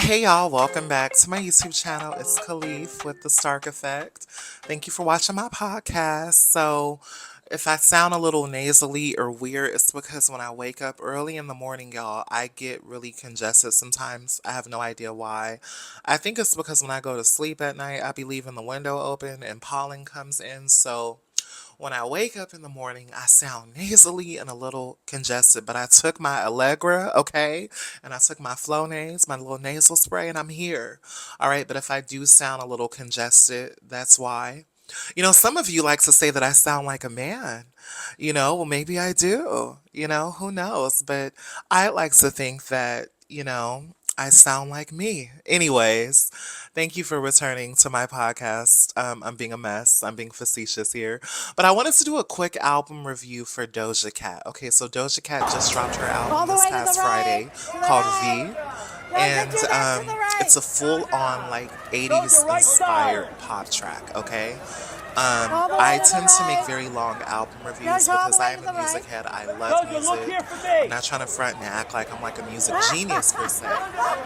Hey y'all, welcome back to my YouTube channel. It's Khalif with the Stark Effect. Thank you for watching my podcast. So, if I sound a little nasally or weird, it's because when I wake up early in the morning, y'all, I get really congested sometimes. I have no idea why. I think it's because when I go to sleep at night, I be leaving the window open and pollen comes in. So, when I wake up in the morning, I sound nasally and a little congested, but I took my Allegra, okay, and I took my Flonase, my little nasal spray, and I'm here. All right, but if I do sound a little congested, that's why. Some of you like to say that I sound like a man. Well, maybe I do. Who knows? But I like to think that, I sound like me. Anyways, thank you for returning to my podcast. I'm being a mess. I'm being facetious here. But I wanted to do a quick album review for Doja Cat. Okay, so Doja Cat just dropped her All album the this way to the past right. Friday To the called right. V. No, And get your neck to the right. it's a full on like Go to 80s right inspired side. pop track, okay? All the way I to the tend to make right. very long album Guys, reviews all the because I way am to a the music right. head. I love Doja, look music. here for I'm me. not trying to front and act like I'm like a music genius per se,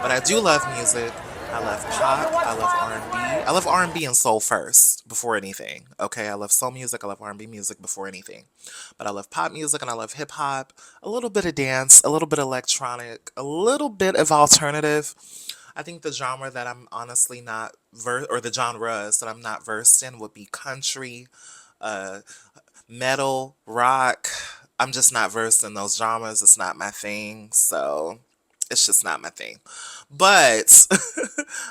but I do love music. I love Doja, pop. I watch love miles R&B. away. I love R&B and B and soul first before anything. Okay, I love soul music. I love R&B music before anything. But I love pop music and I love hip hop. A little bit of dance, a little bit of electronic, a little bit of alternative. I think the genre that I'm honestly not or the genres that I'm not versed in would be country, uh, metal, rock. I'm just not versed in those genres. It's not my thing. So it's just not my thing. But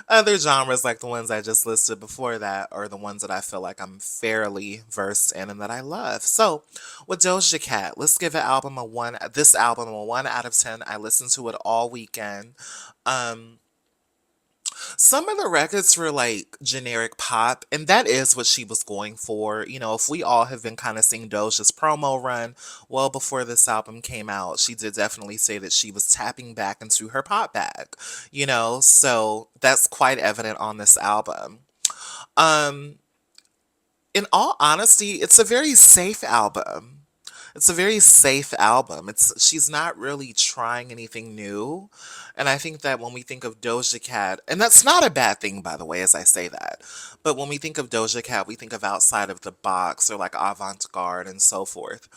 other genres like the ones I just listed before that are the ones that I feel like I'm fairly versed in and that I love. So with Doja Cat, let's give this album a 1 out of 10. I listened to it all weekend. Um, some of the records were like generic pop, and that is what she was going for. If we all have been kind of seeing Doja's promo run well before this album came out, she did definitely say that she was tapping back into her pop bag, so that's quite evident on this album. Um, in all honesty, it's a very safe album. It's a very safe album. She's not really trying anything new. And I think that when we think of Doja Cat, and that's not a bad thing by the way as I say that, but when we think of Doja Cat, we think of outside of the box or like avant-garde and so forth.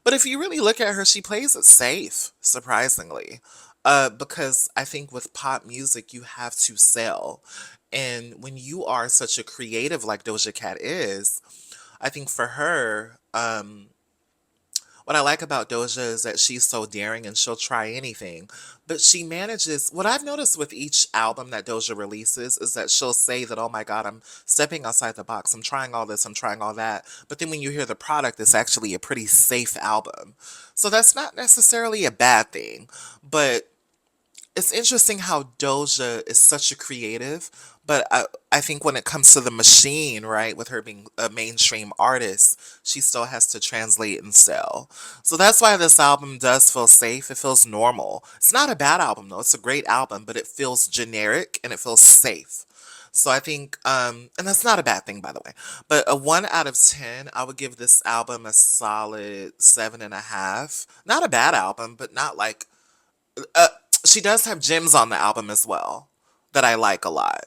But if you really look at her, she plays it safe, surprisingly. Because I think with pop music, you have to sell. And when you are such a creative like Doja Cat is, I think for her, what I like about Doja is that she's so daring and she'll try anything. But she manages, what I've noticed with each album that Doja releases is that she'll say that, oh my God, I'm stepping outside the box. I'm trying all this, I'm trying all that. But then when you hear the product, it's actually a pretty safe album. So that's not necessarily a bad thing. But it's interesting how Doja is such a creative, but I think when it comes to the machine, right, with her being a mainstream artist, she still has to translate and sell. So that's why this album does feel safe. It feels normal. It's not a bad album though. It's a great album, but it feels generic and it feels safe. So I think, and that's not a bad thing, by the way. But a 1 out of 10, I would give this album a solid 7.5. Not a bad album, but not like uh, she does have gems on the album as well that I like a lot.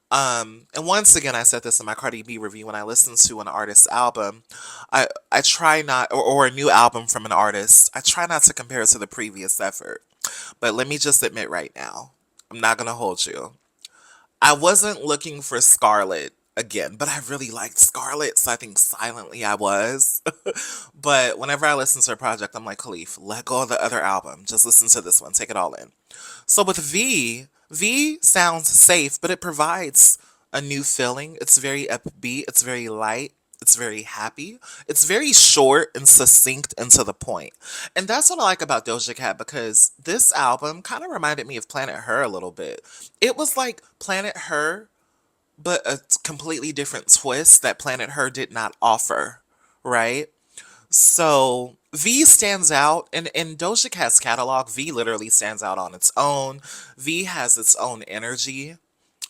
And once again, I said this in my Cardi B review. When I listen to an artist's album, I try not, or a new album from an artist, I try not to compare it to the previous effort. But let me just admit right now, I'm not gonna hold you. I wasn't looking for Scarlet again, but I really liked Scarlet, so I think silently I was. But whenever I listen to a project, I'm like, Khalif, let go of the other album. Just listen to this one. Take it all in. So with V sounds safe, but it provides a new feeling. It's very upbeat. It's very light. It's very happy. It's very short and succinct and to the point. And that's what I like about Doja Cat because this album kind of reminded me of Planet Her a little bit. It was like Planet Her, but a completely different twist that Planet Her did not offer, right? So V stands out, and in Doja Cat's catalog, V literally stands out on its own. V has its own energy.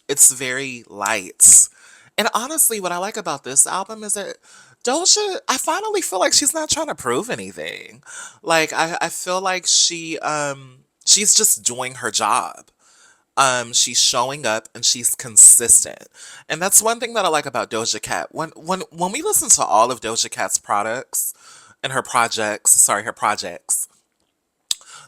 It's very light. And honestly, what I like about this album is that Doja, I finally feel like she's not trying to prove anything. Like I feel like she's just doing her job. She's showing up and she's consistent. And that's one thing that I like about Doja Cat. When we listen to all of Doja Cat's products and her projects,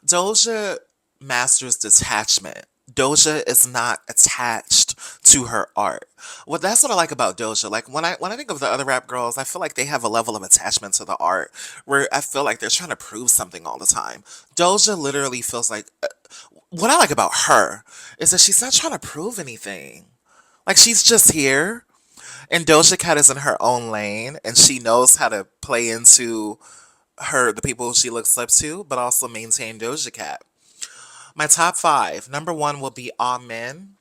Doja masters detachment. Doja is not attached to her art. Well, that's what I like about Doja. Like when I think of the other rap girls, I feel like they have a level of attachment to the art where I feel like they're trying to prove something all the time. Doja literally feels like what I like about her is that she's not trying to prove anything. Like she's just here, and Doja Cat is in her own lane, and she knows how to play into the people she looks up to, but also maintain Doja Cat. My top five. Number one will be Amen.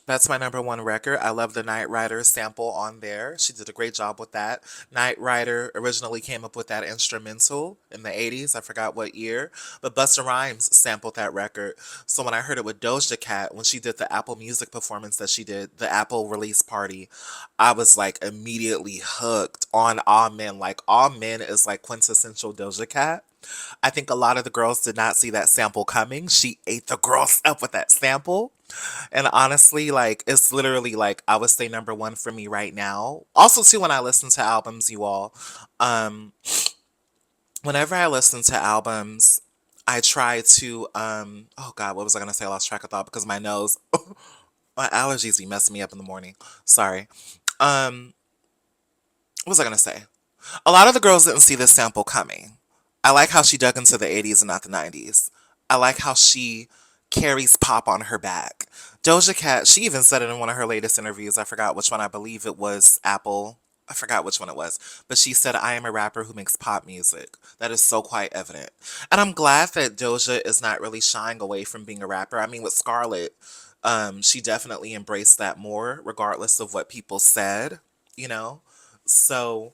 That's my number one record. I love the Night Rider sample on there. She did a great job with that. Night Rider originally came up with that instrumental in the 80s. I forgot what year. But Busta Rhymes sampled that record. So when I heard it with Doja Cat, when she did the Apple Music performance that she did, the Apple release party, I was like immediately hooked on Amen. Like Amen is like quintessential Doja Cat. I think a lot of the girls did not see that sample coming. She ate the girls up with that sample. And honestly, like it's literally like I would say number one for me right now. Also, too, when I listen to albums, you all, um, whenever I listen to albums, I try to oh God, what was I gonna say? I lost track of thought because my nose, my allergies be messing me up in the morning. Sorry. Um, what was I gonna say? A lot of the girls didn't see this sample coming. I like how she dug into the 80s and not the 90s. I like how she carries pop on her back. Doja Cat, she even said it in one of her latest interviews. I forgot which one. I believe it was Apple. I forgot which one it was. But she said, I am a rapper who makes pop music. That is so quite evident. And I'm glad that Doja is not really shying away from being a rapper. I mean, with Scarlett, she definitely embraced that more, regardless of what people said, you know? So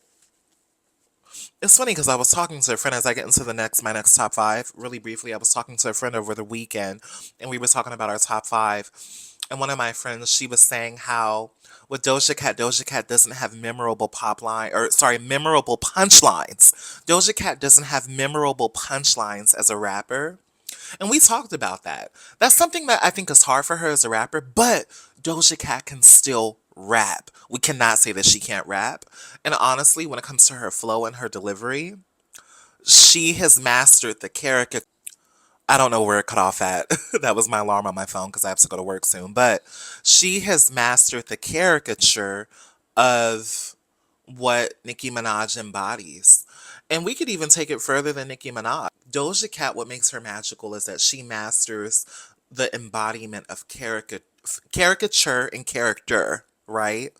it's funny because I was talking to a friend as I get into my next top five. Really briefly, I was talking to a friend over the weekend, and we were talking about our top five. And one of my friends, she was saying how with Doja Cat doesn't have memorable memorable punchlines. Doja Cat doesn't have memorable punchlines as a rapper. And we talked about that. That's something that I think is hard for her as a rapper, but Doja Cat can still rap. We cannot say that she can't rap. And honestly, when it comes to her flow and her delivery, she has mastered the character. I don't know where it cut off at. That was my alarm on my phone because I have to go to work soon. But she has mastered the caricature of what Nicki Minaj embodies. And we could even take it further than Nicki Minaj. Doja Cat, what makes her magical is that she masters the embodiment of caricature and character, right?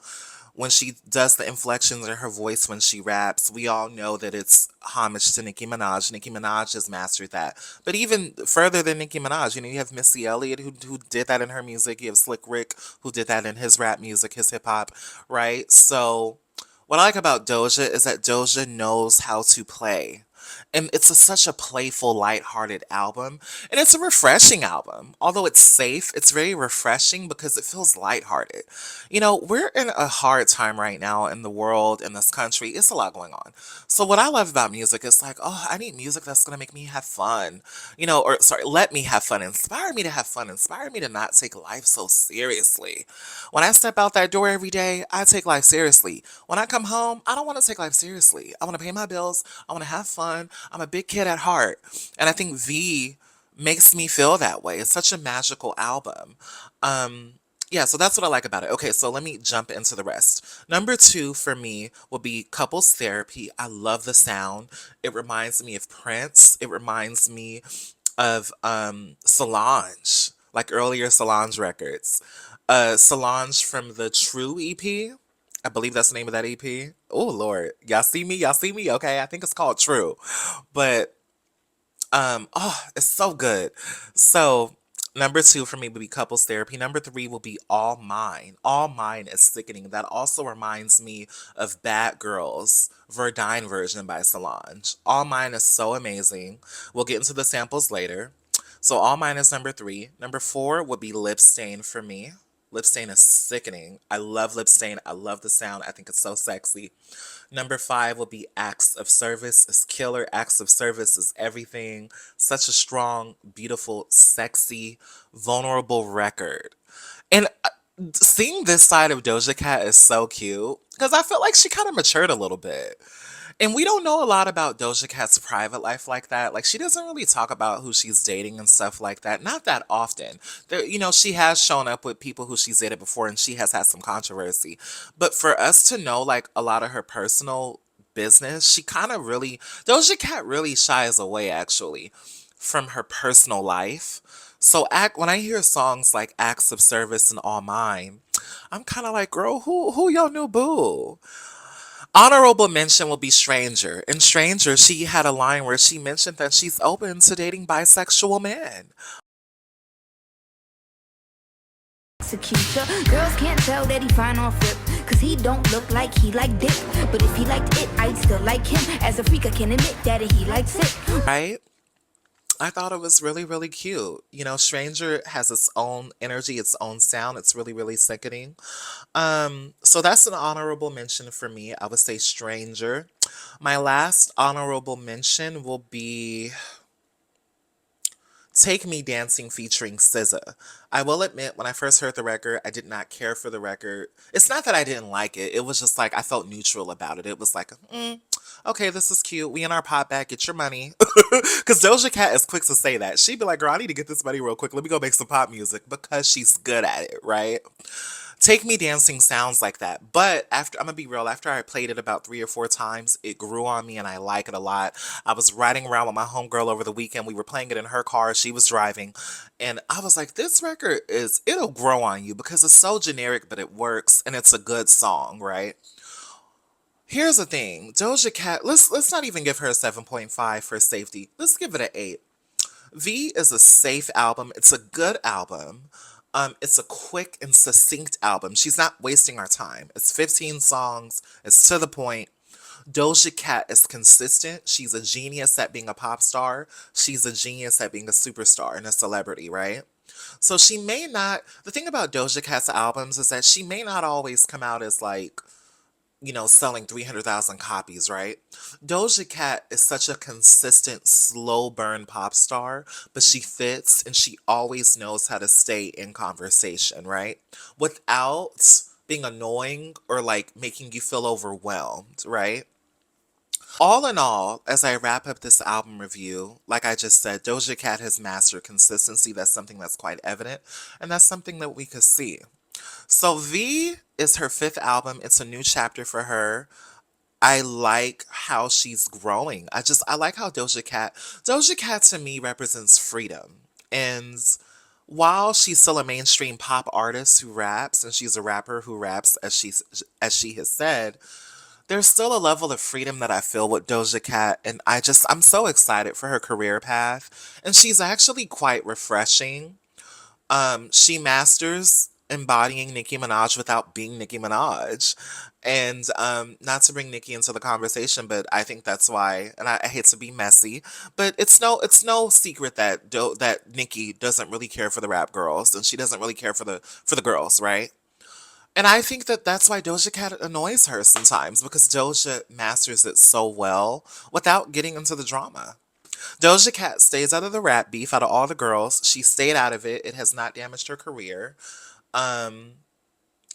When she does the inflections in her voice when she raps, we all know that it's homage to Nicki Minaj. Nicki Minaj has mastered that. But even further than Nicki Minaj, you have Missy Elliott who did that in her music. You have Slick Rick who did that in his rap music, his hip hop, right? So what I like about Doja is that Doja knows how to play. And it's such a playful, lighthearted album. And it's a refreshing album. Although it's safe, it's very refreshing because it feels lighthearted. We're in a hard time right now in the world, in this country. It's a lot going on. So what I love about music is like, oh, I need music that's going to make me have fun. Or sorry, let me have fun. Inspire me to have fun. Inspire me to not take life so seriously. When I step out that door every day, I take life seriously. When I come home, I don't want to take life seriously. I want to pay my bills. I want to have fun. I'm a big kid at heart. And I think V makes me feel that way. It's such a magical album. Yeah, so that's what I like about it. Okay, so let me jump into the rest. Number two for me will be Couples Therapy. I love the sound. It reminds me of Prince. It reminds me of Solange, like earlier Solange records. Solange from the True EP. I believe that's the name of that EP. Oh Lord, y'all see me? Y'all see me? Okay, I think it's called True, but oh, it's so good. So number two for me would be Couples Therapy. Number three will be All Mine. All Mine is sickening. That also reminds me of Bad Girls, Verdine version by Solange. All Mine is so amazing. We'll get into the samples later. So All Mine is number three. Number four would be Lip Stain for me. Lip Stain is sickening. I love Lip Stain. I love the sound. I think it's so sexy. Number five will be Acts of Service. It's killer. Acts of Service is everything. Such a strong, beautiful, sexy, vulnerable record. And seeing this side of Doja Cat is so cute because I feel like she kind of matured a little bit. And we don't know a lot about Doja Cat's private life like that. Like she doesn't really talk about who she's dating and stuff like that. Not that often. There, she has shown up with people who she's dated before and she has had some controversy. But for us to know like a lot of her personal business, she kind of really Doja Cat really shies away actually from her personal life. So act when I hear songs like Acts of Service and All Mine, I'm kind of like, girl, who your new boo? Honorable mention will be Stranger. In Stranger, she had a line where she mentioned that she's open to dating bisexual men. Executor. Girls can't tell that he fine off rip, cause he don't look like he like dick. But if he liked it, I'd still like him. As a freak, I can admit that he likes it. Right? I thought it was really, really cute. Stranger has its own energy, its own sound. It's really, really sickening. So that's an honorable mention for me. I would say Stranger. My last honorable mention will be Take Me Dancing featuring SZA. I will admit, when I first heard the record, I did not care for the record. It's not that I didn't like it. It was just like I felt neutral about it. It was like, okay, this is cute. We in our pot back. Get your money. Because Doja Cat is quick to say that. She'd be like, girl, I need to get this money real quick. Let me go make some pop music because she's good at it, right? Take Me Dancing sounds like that. But after, I'm gonna be real, after I played it about 3 or 4 times, it grew on me and I like it a lot. I was riding around with my homegirl over the weekend. We were playing it in her car. She was driving. And I was like, this record it'll grow on you because it's so generic, but it works and it's a good song, right? Here's the thing. Doja Cat, let's not even give her a 7.5 for safety. Let's give it an 8. V is a safe album. It's a good album. It's a quick and succinct album. She's not wasting our time. It's 15 songs. It's to the point. Doja Cat is consistent. She's a genius at being a pop star. She's a genius at being a superstar and a celebrity, right? So she may not. The thing about Doja Cat's albums is that she may not always come out as like selling 300,000 copies, right? Doja Cat is such a consistent, slow burn pop star, but she fits and she always knows how to stay in conversation, right? Without being annoying or like making you feel overwhelmed, right? All in all, as I wrap up this album review, like I just said, Doja Cat has mastered consistency. That's something that's quite evident, and that's something that we could see. So V is her fifth album. It's a new chapter for her. I like how she's growing. I like how Doja Cat to me represents freedom. And while she's still a mainstream pop artist who raps and she's a rapper who raps as she has said, there's still a level of freedom that I feel with Doja Cat and I'm so excited for her career path. And she's actually quite refreshing. She masters embodying Nicki Minaj without being Nicki Minaj. And not to bring Nicki into the conversation, but I think that's why, and I hate to be messy, but it's no secret that that Nicki doesn't really care for the rap girls, and she doesn't really care for the girls, right? And I think that that's why Doja Cat annoys her sometimes because Doja masters it so well without getting into the drama. Doja Cat stays out of the rap beef out of all the girls. She stayed out of it. It has not damaged her career. Um,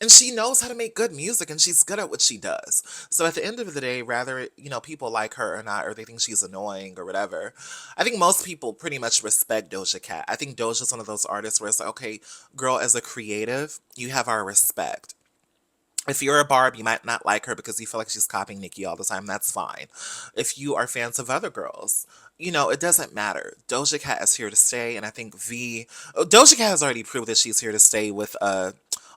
and she knows how to make good music and she's good at what she does. So at the end of the day, rather, people like her or not, or they think she's annoying or whatever, I think most people pretty much respect Doja Cat. I think Doja's one of those artists where it's like, okay, girl, as a creative, you have our respect. If you're a Barb, you might not like her because you feel like she's copying Nicki all the time. That's fine. If you are fans of other girls, it doesn't matter. Doja Cat is here to stay, and I think Doja Cat has already proved that she's here to stay with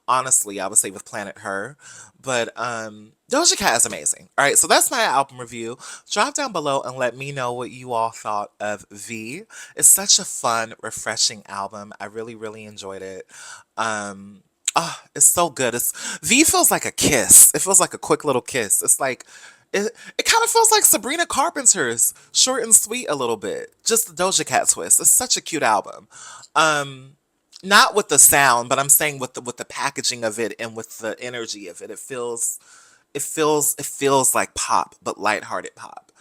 honestly, I would say with Planet Her. But Doja Cat is amazing. All right, so that's my album review. Drop down below and let me know what you all thought of V. It's such a fun, refreshing album. I really, really enjoyed it. It's so good. V feels like a kiss. It feels like a quick little kiss. It's like it kind of feels like Sabrina Carpenter's Short and Sweet a little bit. Just the Doja Cat twist. It's such a cute album. Um Not with the sound, but I'm saying with the packaging of it and with the energy of it. It feels like pop, but lighthearted pop.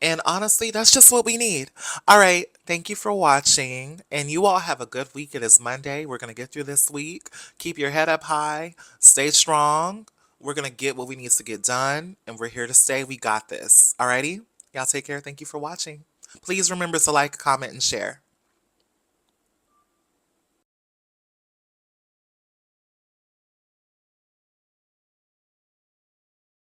And honestly, that's just what we need. All right, thank you for watching, and you all have a good week. It is Monday. We're gonna get through this week. Keep your head up high. Stay strong. We're gonna get what we need to get done, and we're here to stay. We got this. Alrighty, y'all take care. Thank you for watching. Please remember to like, comment, and share.